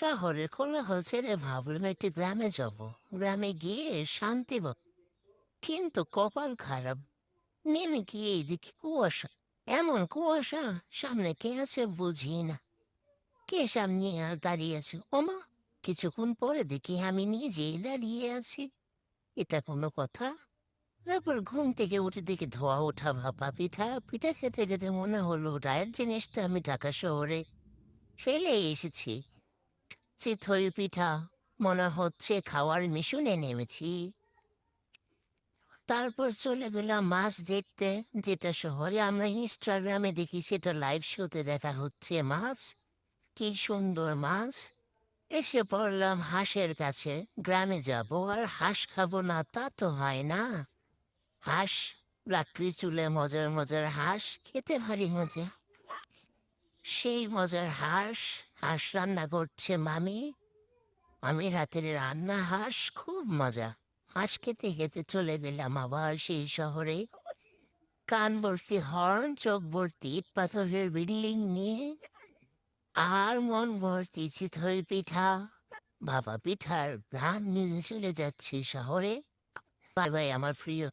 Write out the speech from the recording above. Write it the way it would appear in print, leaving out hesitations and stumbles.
শহরে কোলাহল ছেড়ে ভাবলাম একটি গ্রামে যাব। গ্রামে গিয়ে শান্তি পাব। কিন্তু কপাল খারাপ, নেমে গিয়ে দেখি কুয়াশা। এমন কুয়াশা, সামনে কে আছে বুঝি না। কে সামনে দাঁড়িয়ে আছে ওমা! কিছুক্ষণ পরে দেখি আমি নিজেই দাঁড়িয়ে আছি। এটা কোনো কথা? তারপর ঘুম থেকে উঠে দেখি ধোয়া ওঠা ভাপা পিঠা। পিঠা খেতে খেতে মনে হলো ডায়ের জিনিসটা আমি ঢাকা শহরে ফেলে এসেছি। চিতই পিঠা, মনে হচ্ছে খাওয়ার মিশনে নেমেছি। তারপর চলে গেলাম মাছ দেখতে, যেটা শহরে আমরা ইনস্টাগ্রামে দেখি সেটা লাইভ শোতে দেখা হচ্ছে মাছ। কি সুন্দর মাছ! এসে পড়লাম হাঁসের কাছে। গ্রামে যাব আর হাঁস খাবো না তা তো হয় না। হাঁস, লাকড়ি চুলে মজার মজার হাঁস খেতে ভারী মজা। সেই মজার হাঁস, হাঁস রান্না করছে মামি। আমি রাতের রান্না হাঁস, খুব মজা। হাঁস খেতে খেতে চলে গেলাম আবার সেই শহরে। কান ভর্তি হর্ন, চোখ ভর্তি ইট পাথরের বিল্ডিং নিয়ে, আর মন ভর্তি চিতই পিঠা। বাবা পিঠার গান নিয়ে চলে যাচ্ছি শহরে। বাই বাই আমার প্রিয়